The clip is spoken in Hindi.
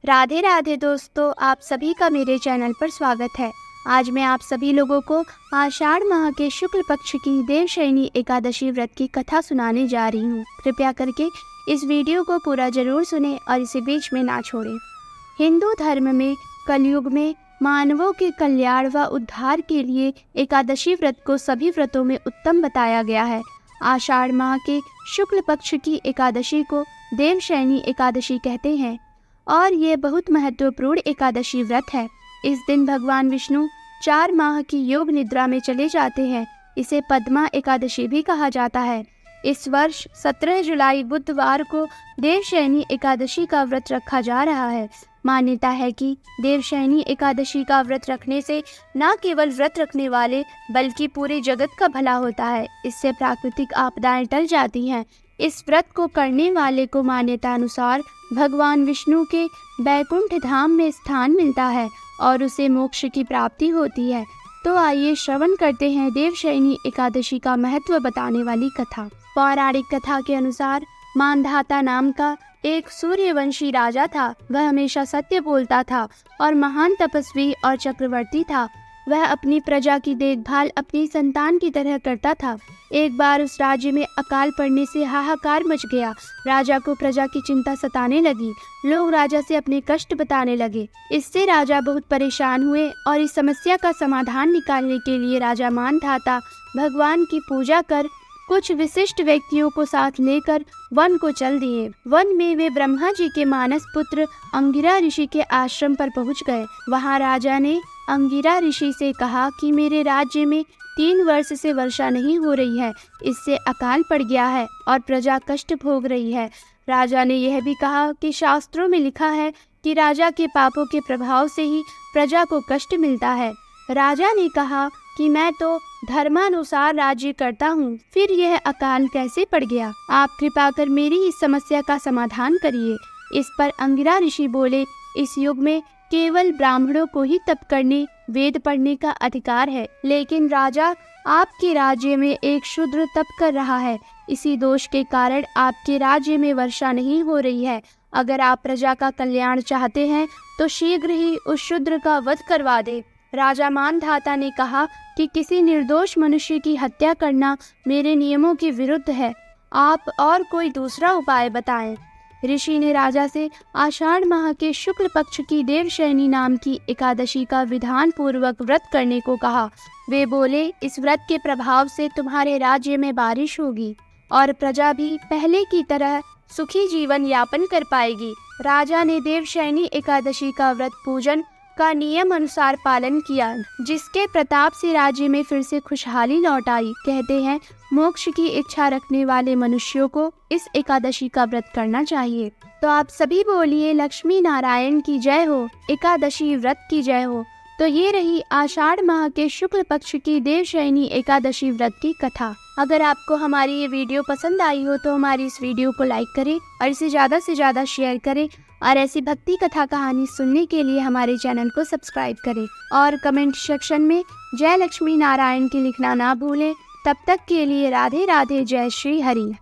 राधे राधे दोस्तों, आप सभी का मेरे चैनल पर स्वागत है। आज मैं आप सभी लोगों को आषाढ़ माह के शुक्ल पक्ष की देवशयनी एकादशी व्रत की कथा सुनाने जा रही हूँ। कृपया करके इस वीडियो को पूरा जरूर सुने और इसे बीच में ना छोड़ें। हिंदू धर्म में कलयुग में मानवों के कल्याण व उद्धार के लिए एकादशी व्रत को सभी व्रतों में उत्तम बताया गया है। आषाढ़ माह के शुक्ल पक्ष की एकादशी को देवशयनी एकादशी कहते हैं और ये बहुत महत्वपूर्ण एकादशी व्रत है। इस दिन भगवान विष्णु 4 माह की योग निद्रा में चले जाते हैं। इसे पद्मा एकादशी भी कहा जाता है। इस वर्ष 17 जुलाई बुधवार को देवशयनी एकादशी का व्रत रखा जा रहा है। मान्यता है कि देवशयनी एकादशी का व्रत रखने से न केवल व्रत रखने वाले बल्कि पूरे जगत का भला होता है। इससे प्राकृतिक आपदाएं टल जाती हैं। इस व्रत को करने वाले को मान्यता अनुसार भगवान विष्णु के बैकुंठ धाम में स्थान मिलता है और उसे मोक्ष की प्राप्ति होती है। तो आइए श्रवण करते हैं देवशयनी एकादशी का महत्व बताने वाली कथा। पौराणिक कथा के अनुसार मानधाता नाम का एक सूर्यवंशी राजा था। वह हमेशा सत्य बोलता था और महान तपस्वी और चक्रवर्ती था। वह अपनी प्रजा की देखभाल अपनी संतान की तरह करता था। एक बार उस राज्य में अकाल पड़ने से हाहाकार मच गया। राजा को प्रजा की चिंता सताने लगी। लोग राजा से अपने कष्ट बताने लगे। इससे राजा बहुत परेशान हुए और इस समस्या का समाधान निकालने के लिए राजा मानधाता भगवान की पूजा कर कुछ विशिष्ट व्यक्तियों को साथ लेकर वन को चल दिए। वन में वे ब्रह्मा जी के मानस पुत्र अंगिरा ऋषि के आश्रम पर पहुंच गए। वहां राजा ने अंगिरा ऋषि से कहा कि मेरे राज्य में 3 वर्ष से वर्षा नहीं हो रही है। इससे अकाल पड़ गया है और प्रजा कष्ट भोग रही है। राजा ने यह भी कहा कि शास्त्रों में लिखा है कि राजा के पापों के प्रभाव से ही प्रजा को कष्ट मिलता है। राजा ने कहा कि मैं तो धर्मानुसार राज्य करता हूँ, फिर यह अकाल कैसे पड़ गया? आप कृपा कर मेरी इस समस्या का समाधान करिए। इस पर अंगिरा ऋषि बोले, इस युग में केवल ब्राह्मणों को ही तप करने वेद पढ़ने का अधिकार है, लेकिन राजा आपके राज्य में एक शूद्र तप कर रहा है। इसी दोष के कारण आपके राज्य में वर्षा नहीं हो रही है। अगर आप प्रजा का कल्याण चाहते हैं तो शीघ्र ही उस शूद्र का वध करवा दे। राजा मानधाता ने कहा कि किसी निर्दोष मनुष्य की हत्या करना मेरे नियमों के विरुद्ध है। आप और कोई दूसरा उपाय बताएं। ऋषि ने राजा से आषाढ़ माह के शुक्ल पक्ष की देवशयनी नाम की एकादशी का विधान पूर्वक व्रत करने को कहा। वे बोले, इस व्रत के प्रभाव से तुम्हारे राज्य में बारिश होगी और प्रजा भी पहले की तरह सुखी जीवन यापन कर पाएगी। राजा ने देवशयनी एकादशी का व्रत पूजन का नियम अनुसार पालन किया, जिसके प्रताप से राज्य में फिर से खुशहाली लौट आई। कहते हैं मोक्ष की इच्छा रखने वाले मनुष्यों को इस एकादशी का व्रत करना चाहिए। तो आप सभी बोलिए लक्ष्मी नारायण की जय हो, एकादशी व्रत की जय हो। तो ये रही आषाढ़ माह के शुक्ल पक्ष की देवशयनी एकादशी व्रत की कथा। अगर आपको हमारी ये वीडियो पसंद आई हो तो हमारी इस वीडियो को लाइक करें और इसे ज़्यादा से ज़्यादा शेयर करें और ऐसी भक्ति कथा कहानी सुनने के लिए हमारे चैनल को सब्सक्राइब करें और कमेंट सेक्शन में जय लक्ष्मी नारायण की लिखना ना भूलें। तब तक के लिए राधे राधे, जय श्री हरि।